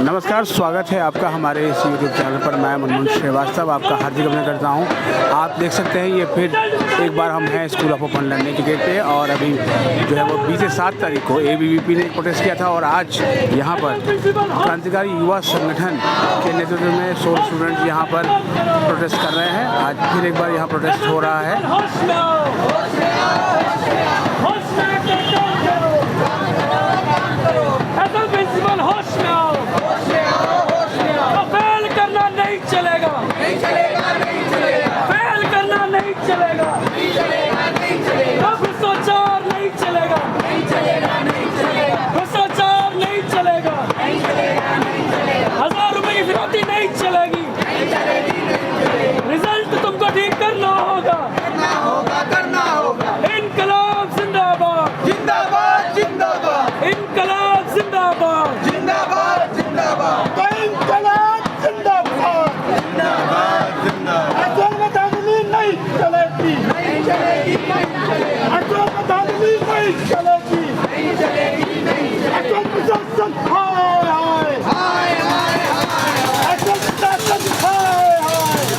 नमस्कार, स्वागत है आपका हमारे इस यूट्यूब चैनल पर। मैं मनमोहन श्रीवास्तव आपका हार्दिक अभिनंदन करता हूं। आप देख सकते हैं ये फिर एक बार हम हैं स्कूल ऑफ ओपन लर्निंग के गेट पे, और अभी जो है वो 20 से 7 तारीख को ABVP ने प्रोटेस्ट किया था, और आज यहाँ पर क्रांतिकारी युवा संगठन के नेतृत्व में 16 स्टूडेंट यहाँ पर प्रोटेस्ट कर रहे हैं। आज फिर एक बार यहाँ प्रोटेस्ट हो रहा है। भ्रष्टाचार नहीं चलेगा, भ्रष्टाचार नहीं चलेगा, 1000 रुपए की फिरौती नहीं चलेगी। रिजल्ट तुमको ठीक करना होगा, करना होगा। इनकलाब जिंदाबाद, जिंदाबाद, जिंदाबाद। इनकलाब जिंदाबाद, जिंदाबाद, जिंदाबाद। इनकलाब जिंदाबाद, जिंदाबाद, जिंदाबाद। असल में दामनी नहीं चलेगी, नहीं चलेगी, नहीं चलेगी। असल में दामनी नहीं चलेगी, नहीं चलेगी, नहीं चलेगी। असल प्रशासन हाय हाय, हाय हाय हाय। असल प्रशासन हाय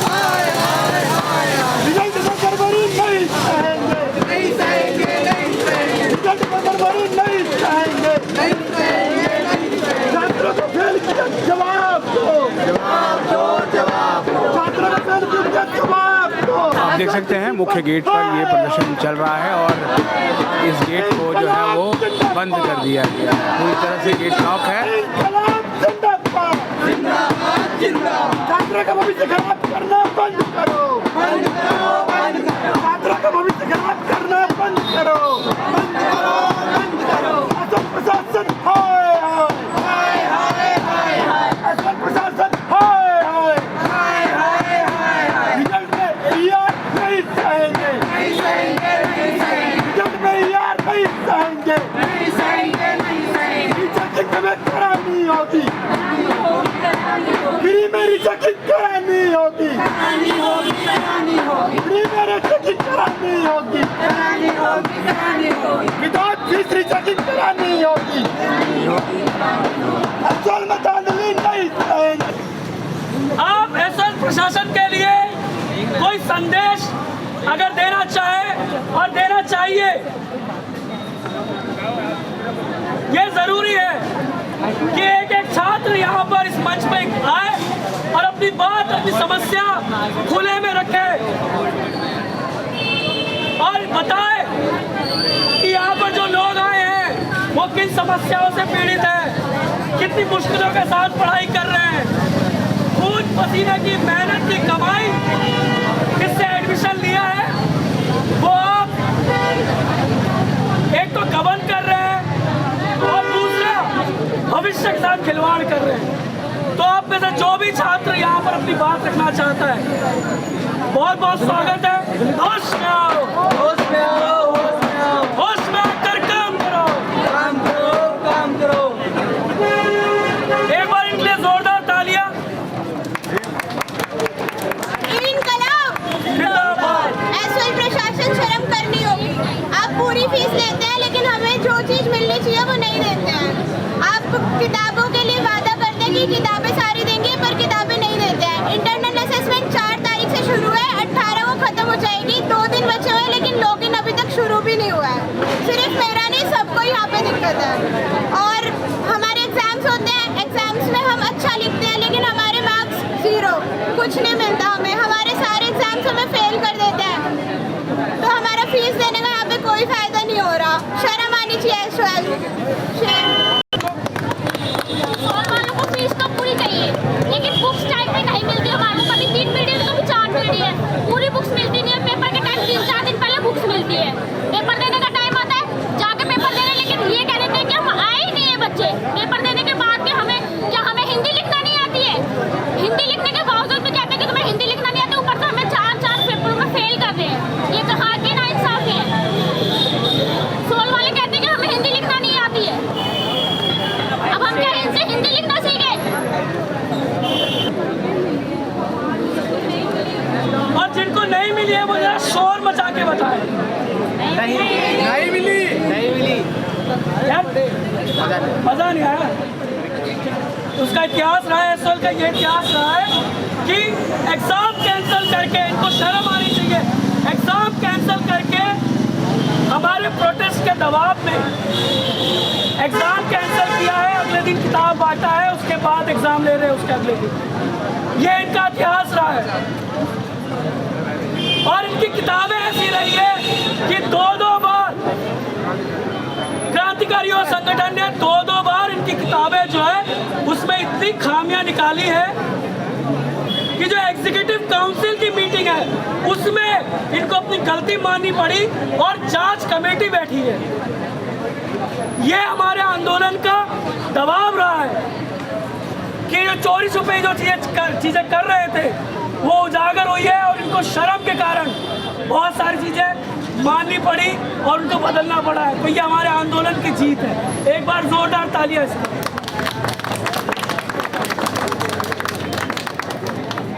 हाय, हाय हाय हाय। रिजल्ट में गड़बड़ी नहीं सहेंगे, नहीं सहेंगे, नहीं सहेंगे। रिजल्ट में गड़बड़ी नहीं सहेंगे, नहीं सहेंगे, नहीं सहेंगे। छात्रों को फेल किया जवाब दो, जवाब दो, जवाब दो। छात्रों को फेल किया जवाब दो। आप देख सकते हैं मुख्य गेट पर ये प्रदर्शन चल रहा है, और इस गेट को जो है वो बंद कर दिया गया। पूरी तरह से गेट लॉक है। जिंदाबाद, जिंदाबाद। छात्रों का भविष्य खराब करना बंद करो, बंद करो, बंद करो। छात्रों का भविष्य खराब करना बंद करो, बंद करो, बंद करो। असल प्रशासन हाय हाय, हाय हाय हाय। असल प्रशासन हाय हाय, हाय हाय हाय। रिजल्ट में यार नहीं सहेंगे, नहीं सहेंगे, नहीं सहेंगे। रिजल्ट में यार नहीं सहेंगे, नहीं सहेंगे, नहीं सहेंगे। चेकिंग में करानी होगी, फ्री में चेकिंग करानी होगी, करानी होगी, करानी होगी। फ्री में चेकिंग करानी होगी, करानी होगी, करानी होगी। विदाउट फीस चेकिंग करानी होगी, असल में दांधली नहीं सहेंगे। आप ऐसा प्रशासन के लिए कोई संदेश अगर देना चाहे और देना चाहिए, ये जरूरी है कि एक एक छात्र यहाँ पर इस मंच पे आए और अपनी बात, अपनी समस्या खुले में रखे और बताए कि यहाँ पर जो लोग आए हैं वो किन समस्याओं से पीड़ित हैं, कितनी मुश्किलों के साथ पढ़ाई कर रहे हैं, खून पसीने की मेहनत की कमाई किससे एडमिशन लिया है, वो आप एक तो गबन कर रहे हैं और दूसरा भविष्य के साथ खिलवाड़ कर रहे हैं। तो आप में से जो भी छात्र यहाँ पर अपनी बात रखना चाहता है, बहुत बहुत स्वागत है। होश में आओ, होश में आओ, होश में आओ। होश में आकर काम करो, काम करो, काम करो। एक बार इनके लिए जोरदार तालियां। इनकलाब जिंदाबाद। ऐसा प्रशासन शर्म करनी होगी। आप पूरी फीस लेते हैं लेकिन हमें जो चीज मिलनी चाहिए वो नहीं देते हैं। आप किताबों के लिए वादा करते हैं कि किताबें सारी देंगे, पर किताबें नहीं देते हैं। इंटरनल असेसमेंट 4 तारीख से शुरू है, 18 को खत्म हो जाएगी। 2 दिन बचे हुए हैं लेकिन लॉगिन अभी तक शुरू भी नहीं हुआ है। सिर्फ मेरा नहीं, सबको यहाँ पे दिक्कत है। और हमारे एग्जाम्स होते हैं, एग्जाम्स में हम अच्छा लिखते हैं लेकिन हमारे मार्क्स 0, कुछ नहीं मिलता हमें। हमारे सारे एग्जाम्स हमें फेल कर देते हैं, तो हमारा फीस देने का यहाँ पे कोई फायदा नहीं हो रहा। शर्म आनी चाहिए। वालों को फीस तो पूरी चाहिए, लेकिन बुक्स टाइम पे नहीं मिलती हमारे को। कभी 3 पीरियड तो कभी 4 पीरियड है, पूरी बुक्स मिलती नहीं है। पेपर के टाइम 3-4 दिन पहले बुक्स मिलती है। पेपर देने का टाइम आता है, जाके पेपर देने, लेकिन ये कह देते हैं कि हम आए ही नहीं है बच्चे। पेपर देने के बाद के हमें हिंदी लिखना नहीं आती है। हिंदी लिखने के बावजूद भी कहते हैं कि तुम्हें हिंदी लिखना नहीं आती, ऊपर से हमें 4 पेपरों में फेल कर रहे हैं। ये कहाँ की नाइंसाफी है। 16 वाले कहते हैं कि हमें हिंदी लिखना नहीं आती है। अब हम क्या इनसे हिंदी लिखना सीखे? और जिनको नहीं मिली है वो जरा शोर मचा के बताएं। नहीं मिली यार मजा नहीं आया। उसका इतिहास रहा है, एसओएल का ये इतिहास रहा है कि एग्ज़ाम कैंसिल करके, इनको शर्म आनी चाहिए, एग्ज़ाम कैंसिल करके हमारे प्रोटेस्ट के दबाव में एग्ज़ाम कैंसिल किया है, अगले दिन किताब बांटा है, उसके बाद एग्ज़ाम ले रहे हैं उसके अगले दिन। ये इनका इतिहास रहा है और इनकी किताबें ऐसी रही है कि दो बार क्रांतिकारियों संगठन ने दो बार इनकी किताबें जो है उसमें इतनी खामियां निकाली है कि जो एग्जीक्यूटिव काउंसिल की मीटिंग है उसमें इनको अपनी गलती माननी पड़ी और जांच कमेटी बैठी है। ये हमारे आंदोलन का दबाव रहा है कि जो चोरी छुपे जो चीज़ें कर रहे थे वो उजागर हुई है और इनको शर्म के कारण बहुत सारी चीज़ें माननी पड़ी और उनको बदलना पड़ा है। तो ये हमारे आंदोलन की जीत है। एक बार जोरदार तालियां इसको।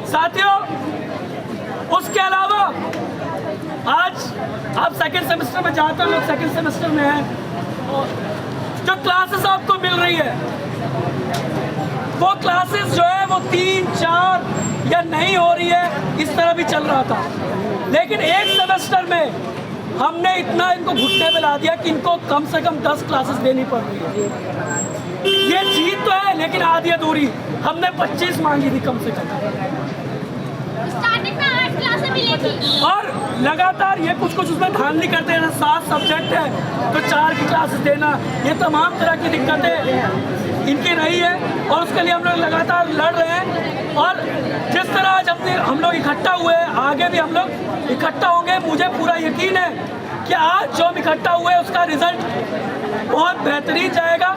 साथियों, उसके अलावा आज आप सेकेंड सेमेस्टर में जाते हो, लोग सेकेंड सेमेस्टर में हैं, जो क्लासेस आपको मिल रही है वो क्लासेस जो है वो 3-4 या नहीं हो रही है, इस तरह भी चल रहा था। लेकिन एक सेमेस्टर में हमने इतना इनको घुटने पे ला दिया कि इनको कम से कम 10 क्लासेस देनी पड़ रही है। ये जीत तो है लेकिन आधी अधूरी। हमने 25 मांगी थी कम से कम, स्टार्टिंग में 8 क्लासें मिली थी और लगातार ये कुछ उसमें ध्यान नहीं करते हैं। 7 सब्जेक्ट है तो 4 की क्लासेस देना, ये तमाम तरह की दिक्कतें इनकी रही है और उसके लिए हम लोग लगातार लड़ रहे हैं। और जिस तरह आज हम लोग इकट्ठा हुए हैं, आगे भी हम लोग इकट्ठा होंगे। मुझे पूरा यकीन है कि आज जो हम इकट्ठा हुए हैं उसका रिजल्ट बहुत बेहतरीन जाएगा।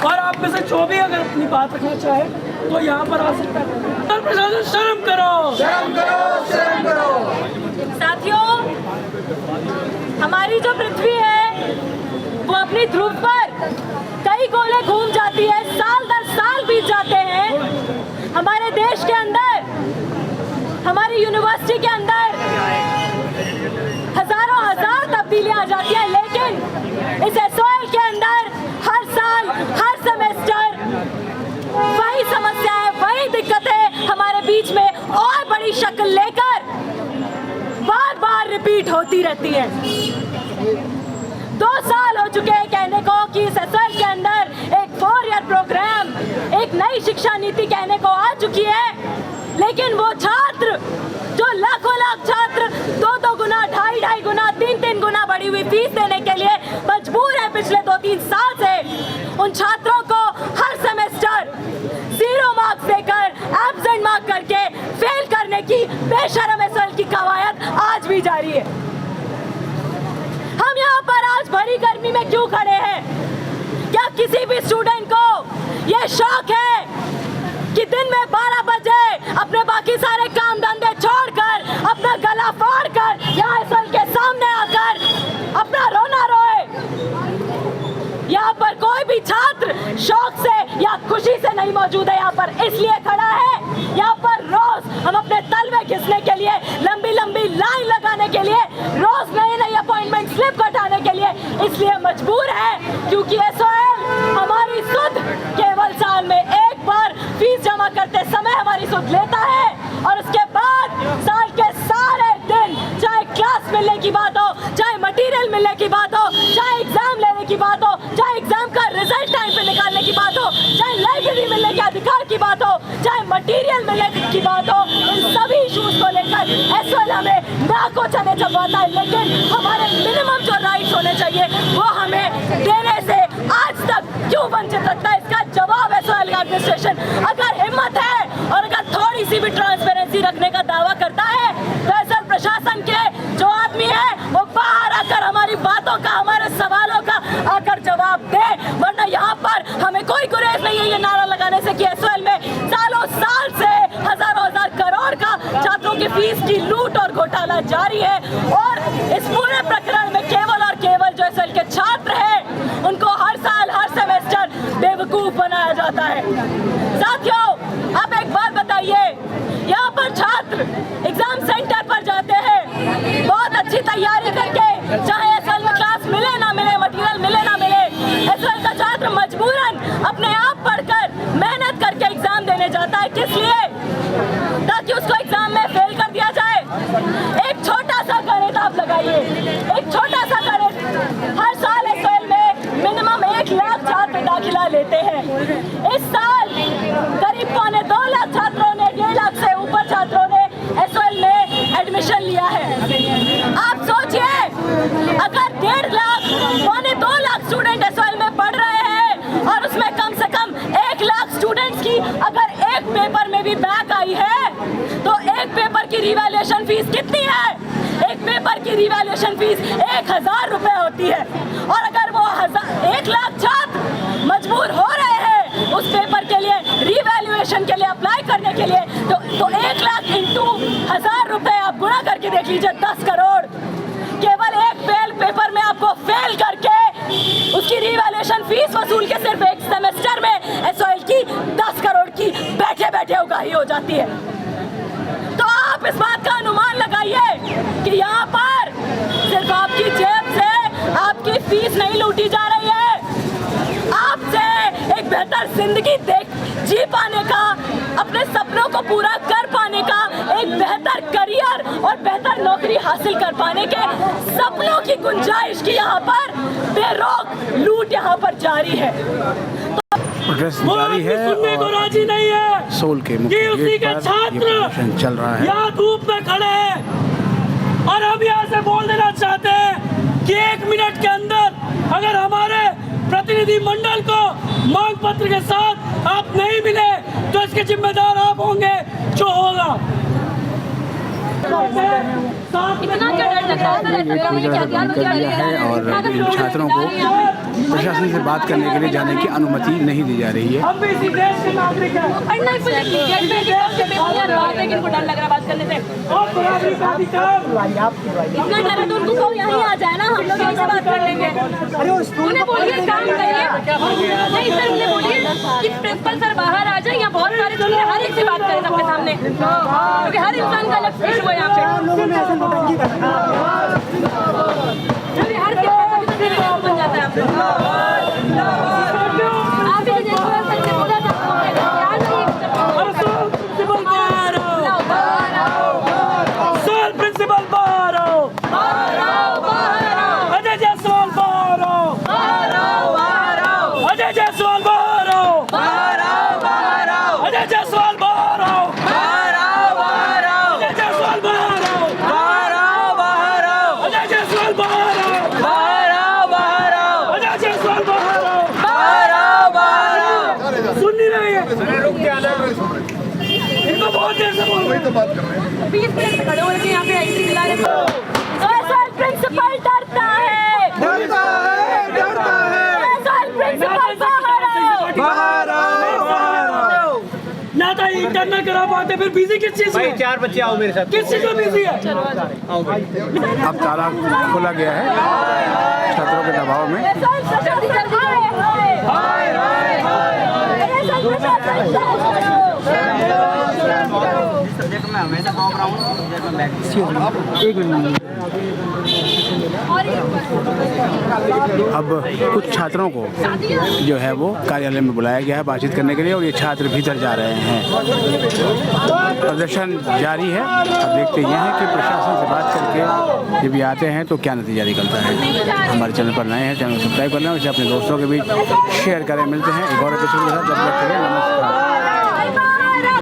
और आप में से जो भी अगर अपनी बात रखना चाहे तो यहाँ पर आ सकता है। प्रशासन शर्म करो, शर्म करो, शर्म करो। साथियों, हमारी जो पृथ्वी है वो अपनी ध्रुव पर कई गोले घूम जाती है, साल दर साल बीत जाते हैं। हमारे देश के अंदर, हमारी यूनिवर्सिटी के अंदर हजारों हजार तब्दीलियां आ जाती हैं, लेकिन इस एसओएल के अंदर हर साल, हर सेमेस्टर वही समस्याएं, वही दिक्कतें हमारे बीच में और बड़ी शक्ल लेकर बार बार रिपीट होती रहती है। 2 साल हो चुके हैं कहने को कि इस एसओएल के अंदर एक 4 ईयर प्रोग्राम, एक नई शिक्षा नीति कहने को आ चुकी है, लेकिन वो छात्र जो लाखों लाख छात्र 2-2 गुना, 2.5 गुना, 3-3 गुना बढ़ी हुई फीस देने के लिए मजबूर है पिछले 2-3 साल से, उन छात्रों को हर सेमेस्टर 0 मार्क्स देकर, एब्सेंट मार्क करके फेल करने की बेशर्म एसओएल की कवायद आज भी जारी है। हम यहाँ पर आज भरी गर्मी में क्यों खड़े हैं? क्या किसी भी स्टूडेंट को ये शौक है कि दिन में 12 बजे अपने बाकी सारे काम धंधे छोड़कर, अपना गला फाड़कर यहाँ एसओएल के सामने आकर अपना रोना रोए? यहाँ पर कोई भी छात्र शौक से या खुशी से नहीं मौजूद है, यहाँ पर इसलिए खड़ा है। यहाँ पर रोज हम अपने तलवे घिसने के लिए, लंबी लंबी लाइन लगाने के लिए, रोज नई अपॉइंटमेंट स्लिप कटाने के लिए इसलिए मजबूर है क्योंकि एसओएल हमारी सुध केवल साल में एक बार फीस जमा करते समय हमारी सुध लेता है और उसके बाद साल के सारे दिन, चाहे क्लास मिलने की बात हो, चाहे मटेरियल मिलने की बात हो, चाहे एग्जाम लेने की बात हो, चाहे एग्जाम का रिजल्ट टाइम पे निकालने की बात हो, चाहे लाइब्रेरी मिलने के अधिकार की बात हो, चाहे मटेरियल मिलने की बात हो, इन सभी इशूज को लेकर एसओएल हमें नाको चने चबाता है। लेकिन हमारे मिनिमम जो राइट्स होने चाहिए वो हमें देने से आज तक क्यों वंचित रखता है? इसका जवाब एसओएल का एडमिनिस्ट्रेशन अगर हिम्मत है और अगर थोड़ी सी भी ट्रांसपेरेंसी रखने का दावा करता है तो एसओएल प्रशासन के जो आदमी है वो बाहर आकर हमारी बातों का, हमारे सवालों का आकर जवाब दे, वरना यहाँ पर हमें कोई गुरेज नहीं है ये नारा लगाने से कि एसओएल में सालों साल से हजारों हजार करोड़ का छात्रों की फीस की लूट और घोटाला जारी है। और इस पूरे प्रकरण में केवल और केवल जो एसओएल के छात्र हैं उनको हर साल, हर सेमेस्टर बेवकूफ बनाया जाता है। साथियों, आप एक बात बताइए, यहाँ पर छात्र एग्जाम सेंटर पर जाते हैं बहुत अच्छी तैयारी करके, चाहे एसओएल में क्लास मिले ना मिले, मटेरियल मिले ना मिले, एसओएल का छात्र मजबूरन अपने आप पढ़कर मेहनत करके एग्जाम देने जाता है। किस लिए? ताकि उसको एग्जाम में फेल कर दिया जाए। एक छोटा सा गणित आप लगाइए, एक छोटा सा गणित। हर साल एसओएल में मिनिमम 1 लाख छात्र दाखिला लेते हैं। इस साल करीब 2.25 लाख छात्रों ने, 1.5 लाख से ऊपर छात्रों ने एसओएल में एडमिशन लिया है। आप सोचिए, अगर 1.5 लाख 2.25 लाख स्टूडेंट एसओएल में पढ़ रहे हैं और उसमें कम से कम 1 लाख स्टूडेंट्स की अगर एक पेपर में भी बैक आई है तो एक पेपर की रिवैल्यूएशन फीस कितनी है? एक पेपर की रिवैल्यूएशन फीस 1000 रुपए होती है। और अगर वो 1 लाख छात्र मजबूर हो रहे हैं उस पेपर के लिए रिवैल्यूएशन के लिए अप्लाई करने के लिए, तो 1 लाख इंटू 1000 रुपए आप गुणा करके देख लीजिए, 10 करोड़। केवल एक फेल पेपर में आपको फेल करके उसकी रिवैल्यूएशन फीस वसूल के सिर्फ एक सेमेस्टर में एसओएल की 10 करोड़ की बैठे बैठे उगाही हो जाती है। तो आप इस बात का अनुमान लगाइए कि यहाँ पर सिर्फ आपकी जेब से आपकी फीस नहीं लूटी जा रही है, आपसे एक बेहतर जिंदगी जी पाने का, अपने सपनों को पूरा कर पाने का, एक बेहतर करियर और बेहतर नौकरी हासिल कर पाने के सपनों की गुंजाइश की यहाँ पर बेरोक लूट यहाँ पर जारी है। वो जारी है सुनने को राजी नहीं है सोल के कि उसी के छात्र चल रहा है। यहाँ धूप में खड़े हैं और हम यहाँ से बोल देना चाहते हैं कि 1 मिनट के अंदर अगर हमारे प्रतिनिधि मंडल को मांग पत्र के साथ आप नहीं मिले तो इसके जिम्मेदार आप होंगे जो होगा। इतना क्या डर लग रहा है? कर दिया है और इन छात्रों को प्रशासन से बात करने के लिए जाने की अनुमति नहीं दी जा रही है। हम भी इसी देश के नागरिक हैं। पढ़ना इनको डर लग रहा है बात करने से। और बराबरी का अधिकार इतना डर है तो उनको कहो यहीं आ जाए ना, हम लोग यहीं से बात कर लेंगे। उन्हें बोलिए काम करिए, नहीं सर उन्हें बोलिए कि प्रिंसिपल सर बाहर आ जाए। यहाँ बहुत सारे लोग हर एक से बात करें सबके सामने, क्योंकि हर इंसान का अलग इशू है यहाँ पे। हर बन जाता है आप लोग। आप ही देखो सर से बोला था सर प्रिंसिपल बाहर आओ, अजय जायसवाल बाहर आओ, अजय जायसवाल बाहर आओ, अजय जायसवाल बाहर आओ, अजय जायसवाल बाहर आओ, अजय जायसवाल बाहर आओ, अजय जायसवाल बाहर आओ। सुन नहीं रहे हैं, इनको बहुत देर से बोल रहे हैं। 20 मिनट से खड़े होकर यहाँ पे एंट्री दिला रहे हैं। प्रिंसिपल डरता है, प्रिंसिपल बाहर आओ। ना तो इंटरनल करा पाते, फिर बिजी किस चीज में? 4 बच्चे आओ मेरे साथ। किस चीज में बिजी है? अब ताला खोला गया है छात्रों के दबाव में। मैं हमेशा घूम रहा हूँ। एक मिनट। अब कुछ छात्रों को जो है वो कार्यालय में बुलाया गया है बातचीत करने के लिए और ये छात्र भीतर जा रहे हैं। प्रदर्शन जारी है। अब देखते ये हैं कि प्रशासन से बात करके जब ये आते हैं तो क्या नतीजा निकलता है। हमारे चैनल पर नए हैं, चैनल को सब्सक्राइब करना है, इसे अपने दोस्तों के बीच शेयर करें। मिलते हैं एक और एपिसोड के साथ। जब तक के लिए नमस्कार।